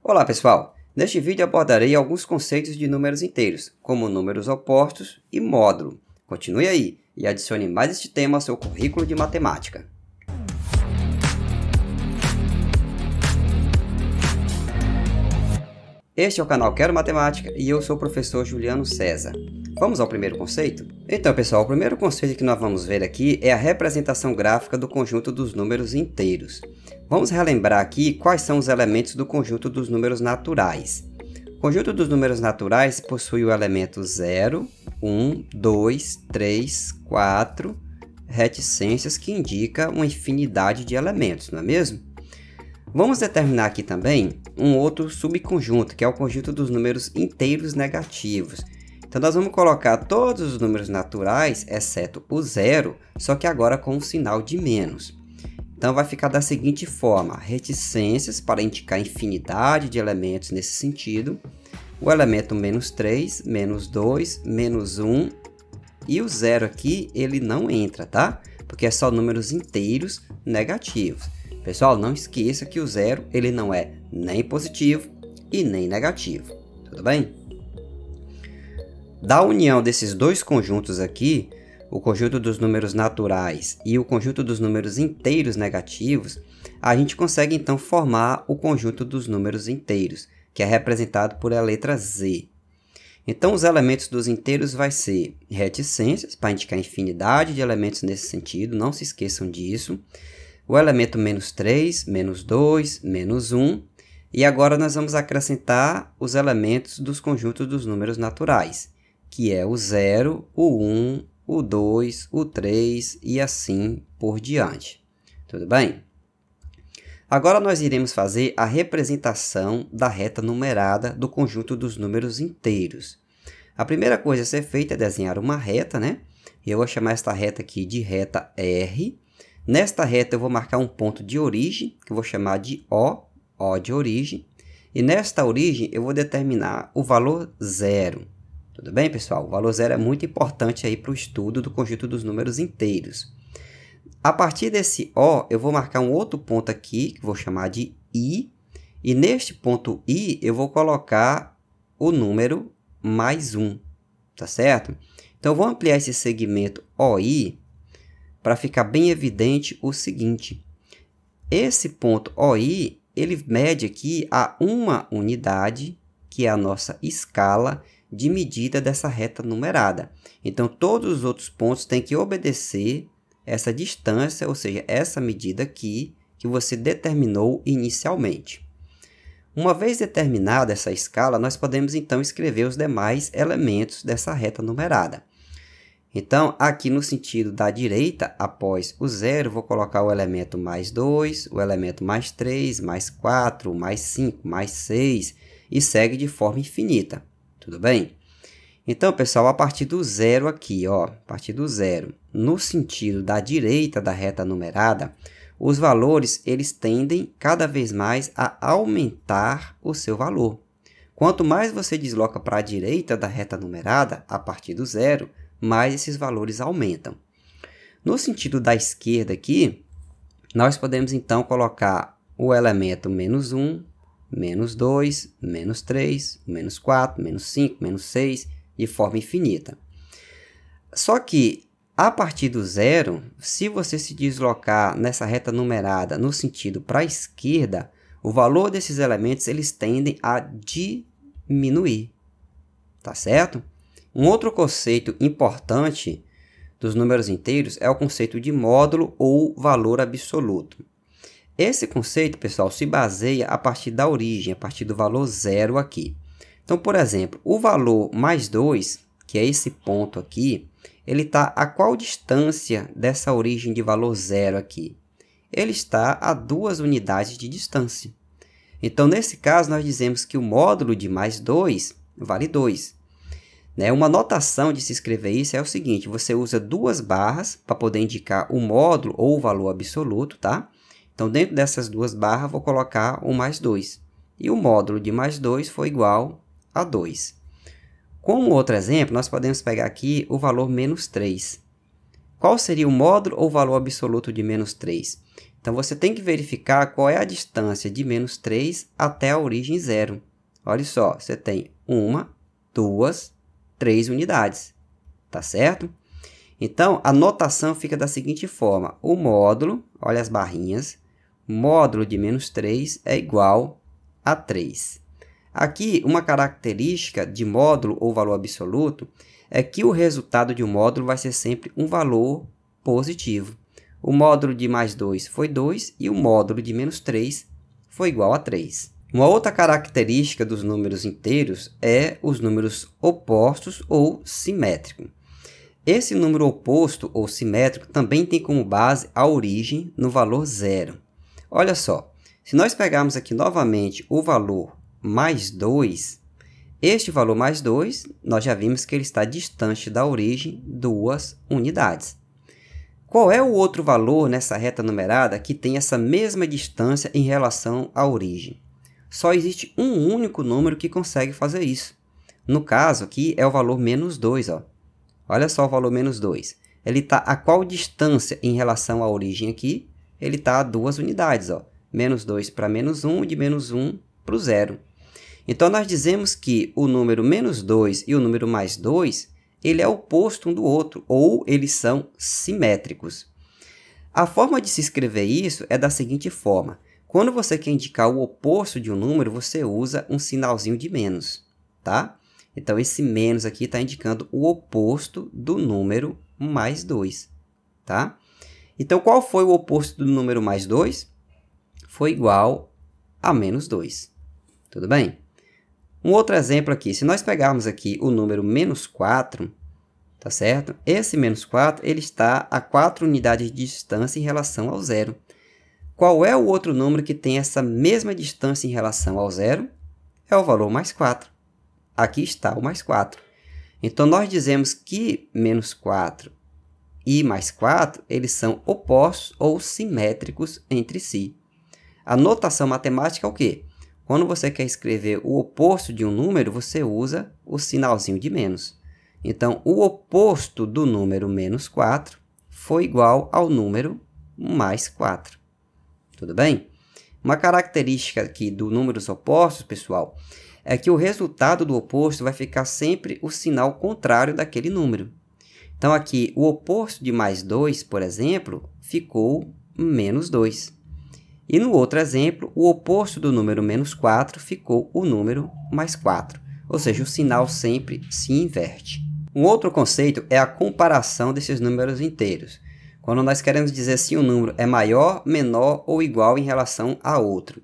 Olá pessoal, neste vídeo abordarei alguns conceitos de números inteiros, como números opostos e módulo. Continue aí e adicione mais este tema ao seu currículo de matemática. Este é o canal Quero Matemática e eu sou o professor Juliano César. Vamos ao primeiro conceito? Então pessoal, o primeiro conceito que nós vamos ver aqui é a representação gráfica do conjunto dos números inteiros. Vamos relembrar aqui quais são os elementos do conjunto dos números naturais. O conjunto dos números naturais possui o elemento 0, 1, 2, 3, 4, reticências, que indica uma infinidade de elementos, não é mesmo? Vamos determinar aqui também um outro subconjunto, que é o conjunto dos números inteiros negativos. Então, nós vamos colocar todos os números naturais, exceto o zero, só que agora com um sinal de menos. Então, vai ficar da seguinte forma: reticências, para indicar infinidade de elementos nesse sentido, o elemento menos 3, menos 2, menos 1, e o zero aqui, ele não entra, tá? Porque é só números inteiros negativos. Pessoal, não esqueça que o zero ele não é nem positivo e nem negativo, tudo bem? Da união desses dois conjuntos aqui, o conjunto dos números naturais e o conjunto dos números inteiros negativos, a gente consegue então formar o conjunto dos números inteiros, que é representado por a letra Z. Então, os elementos dos inteiros vai ser reticências, para indicar infinidade de elementos nesse sentido, não se esqueçam disso. O elemento menos 3, menos 2, menos 1. E agora nós vamos acrescentar os elementos dos conjuntos dos números naturais, que é o 0, o 1, o 2, o 3 e assim por diante. Tudo bem? Agora nós iremos fazer a representação da reta numerada do conjunto dos números inteiros. A primeira coisa a ser feita é desenhar uma reta, né? Eu vou chamar esta reta aqui de reta R. Nesta reta eu vou marcar um ponto de origem, que eu vou chamar de O de origem. E nesta origem eu vou determinar o valor 0. Tudo bem, pessoal? O valor 0 é muito importante aí para o estudo do conjunto dos números inteiros. A partir desse O, eu vou marcar um outro ponto aqui, que eu vou chamar de I. E neste ponto I, eu vou colocar o número mais 1, tá certo? Então, eu vou ampliar esse segmento OI para ficar bem evidente o seguinte: esse ponto OI, ele mede aqui a uma unidade, que é a nossa escala de medida dessa reta numerada. Então, todos os outros pontos têm que obedecer essa distância, ou seja, essa medida aqui que você determinou inicialmente. Uma vez determinada essa escala, nós podemos então escrever os demais elementos dessa reta numerada. Então, aqui no sentido da direita, após o 0, vou colocar o elemento mais 2, o elemento mais 3, mais 4, mais 5, mais 6 e segue de forma infinita. Tudo bem? Então, pessoal, a partir do 0 aqui, ó, a partir do 0, no sentido da direita da reta numerada, os valores eles tendem cada vez mais a aumentar o seu valor. Quanto mais você desloca para a direita da reta numerada, a partir do 0, mais esses valores aumentam. No sentido da esquerda aqui, nós podemos então colocar o elemento menos 1, menos 2, menos 3, menos 4, menos 5, menos 6, de forma infinita. Só que, a partir do 0, se você se deslocar nessa reta numerada no sentido para a esquerda, o valor desses elementos eles tendem a diminuir. Tá certo? Um outro conceito importante dos números inteiros é o conceito de módulo ou valor absoluto. Esse conceito, pessoal, se baseia a partir da origem, a partir do valor 0 aqui. Então, por exemplo, o valor mais 2, que é esse ponto aqui, ele está a qual distância dessa origem de valor 0 aqui? Ele está a 2 unidades de distância. Então, nesse caso, nós dizemos que o módulo de mais 2 vale 2. Uma notação de se escrever isso é o seguinte: você usa duas barras para poder indicar o módulo ou o valor absoluto, tá? Então, dentro dessas duas barras, vou colocar o mais 2. E o módulo de mais 2 foi igual a 2. Como outro exemplo, nós podemos pegar aqui o valor menos 3. Qual seria o módulo ou o valor absoluto de menos 3? Então, você tem que verificar qual é a distância de menos 3 até a origem 0. Olha só, você tem 1, 2, 3 unidades, tá certo? Então, a notação fica da seguinte forma. O módulo, olha as barrinhas, módulo de menos 3 é igual a 3. Aqui, uma característica de módulo ou valor absoluto é que o resultado de um módulo vai ser sempre um valor positivo. O módulo de mais 2 foi 2 e o módulo de menos 3 foi igual a 3. Uma outra característica dos números inteiros é os números opostos ou simétricos. Esse número oposto ou simétrico também tem como base a origem no valor 0. Olha só, se nós pegarmos aqui novamente o valor mais 2, este valor mais 2, nós já vimos que ele está distante da origem 2 unidades. Qual é o outro valor nessa reta numerada que tem essa mesma distância em relação à origem? Só existe um único número que consegue fazer isso. No caso aqui é o valor menos 2. Ó. Olha só o valor menos 2. Ele está a qual distância em relação à origem aqui? Ele está a 2 unidades. Ó. Menos 2 para menos 1, de menos 1 para o 0. Então, nós dizemos que o número menos 2 e o número mais 2, ele é oposto um do outro, ou eles são simétricos. A forma de se escrever isso é da seguinte forma. Quando você quer indicar o oposto de um número, você usa um sinalzinho de menos, tá? Então, esse menos aqui está indicando o oposto do número mais 2, tá? Então, qual foi o oposto do número mais 2? Foi igual a menos 2. Tudo bem? Um outro exemplo aqui, se nós pegarmos aqui o número menos 4, tá certo? Esse menos 4, ele está a 4 unidades de distância em relação ao 0. Qual é o outro número que tem essa mesma distância em relação ao 0? É o valor mais 4. Aqui está o mais 4. Então, nós dizemos que menos 4 e mais 4, eles são opostos ou simétricos entre si. A notação matemática é o quê? Quando você quer escrever o oposto de um número, você usa o sinalzinho de menos. Então, o oposto do número menos 4 foi igual ao número mais 4. Tudo bem? Uma característica aqui dos números opostos, pessoal, é que o resultado do oposto vai ficar sempre o sinal contrário daquele número. Então, aqui, o oposto de mais 2, por exemplo, ficou menos 2. E no outro exemplo, o oposto do número menos 4 ficou o número mais 4. Ou seja, o sinal sempre se inverte. Um outro conceito é a comparação desses números inteiros. Quando nós queremos dizer se um número é maior, menor ou igual em relação a outro.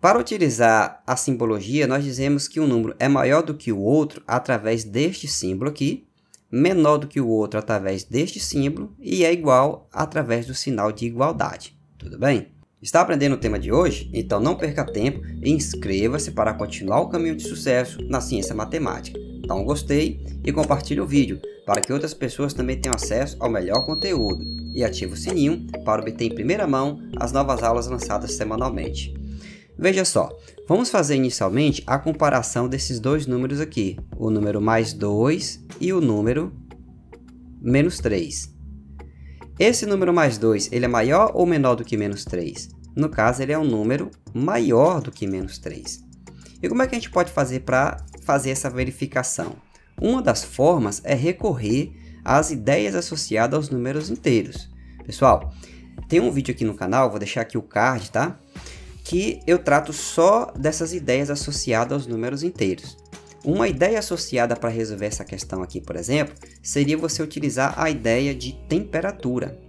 Para utilizar a simbologia, nós dizemos que um número é maior do que o outro através deste símbolo aqui, menor do que o outro através deste símbolo e é igual através do sinal de igualdade. Tudo bem? Está aprendendo o tema de hoje? Então não perca tempo e inscreva-se para continuar o caminho de sucesso na ciência matemática. Dá um gostei e compartilhe o vídeo para que outras pessoas também tenham acesso ao melhor conteúdo. E ative o sininho para obter em primeira mão as novas aulas lançadas semanalmente. Veja só, vamos fazer inicialmente a comparação desses dois números aqui, o número mais 2 e o número menos 3. Esse número mais 2, ele é maior ou menor do que menos 3? No caso, ele é um número maior do que menos 3. E como é que a gente pode fazer para fazer essa verificação? Uma das formas é recorrer às ideias associadas aos números inteiros. Pessoal, tem um vídeo aqui no canal, vou deixar aqui o card, tá? Que eu trato só dessas ideias associadas aos números inteiros. Uma ideia associada para resolver essa questão aqui, por exemplo, seria você utilizar a ideia de temperatura.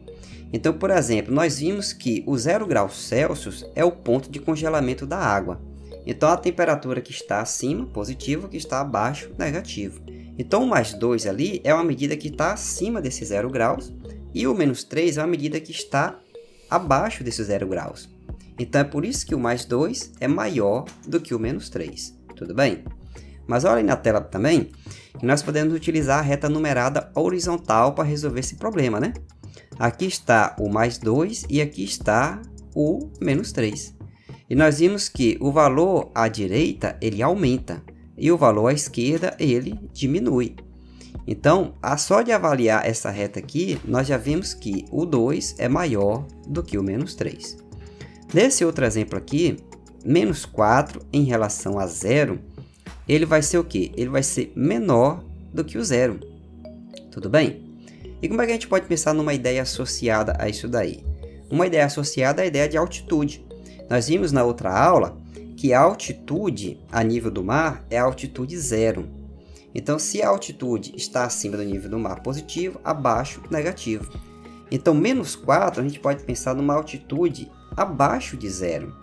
Então, por exemplo, nós vimos que o 0 graus Celsius é o ponto de congelamento da água. Então, a temperatura que está acima, positivo, que está abaixo, negativo. Então, o mais 2 ali é uma medida que está acima desse 0 graus e o menos 3 é uma medida que está abaixo desse 0 graus. Então, é por isso que o mais 2 é maior do que o menos 3. Tudo bem? Mas olha aí na tela também que nós podemos utilizar a reta numerada horizontal para resolver esse problema, né? Aqui está o mais 2 e aqui está o menos 3. E nós vimos que o valor à direita ele aumenta e o valor à esquerda ele diminui. Então, só de avaliar essa reta aqui, nós já vimos que o 2 é maior do que o menos 3. Nesse outro exemplo aqui, menos 4 em relação a 0, ele vai ser o quê? Ele vai ser menor do que o 0. Tudo bem? E como é que a gente pode pensar numa ideia associada a isso daí? Uma ideia associada é a ideia de altitude. Nós vimos na outra aula que a altitude a nível do mar é a altitude 0. Então, se a altitude está acima do nível do mar positivo, abaixo negativo. Então, menos 4 a gente pode pensar numa altitude abaixo de 0.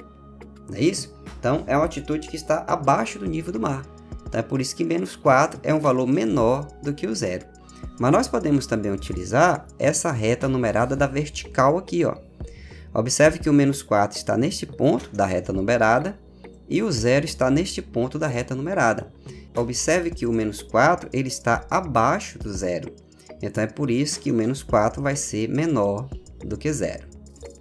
Não é isso? Então, é uma altitude que está abaixo do nível do mar. Então, é por isso que menos 4 é um valor menor do que o 0. Mas nós podemos também utilizar essa reta numerada da vertical aqui, ó. Observe que o menos 4 está neste ponto da reta numerada e o 0 está neste ponto da reta numerada. Observe que o menos 4 ele está abaixo do 0. Então, é por isso que o menos 4 vai ser menor do que 0.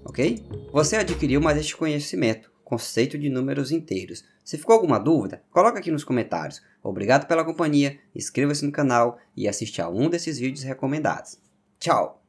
Ok? Você adquiriu mais este conhecimento, conceito de números inteiros. Se ficou alguma dúvida, coloca aqui nos comentários. Obrigado pela companhia, inscreva-se no canal e assista a um desses vídeos recomendados. Tchau!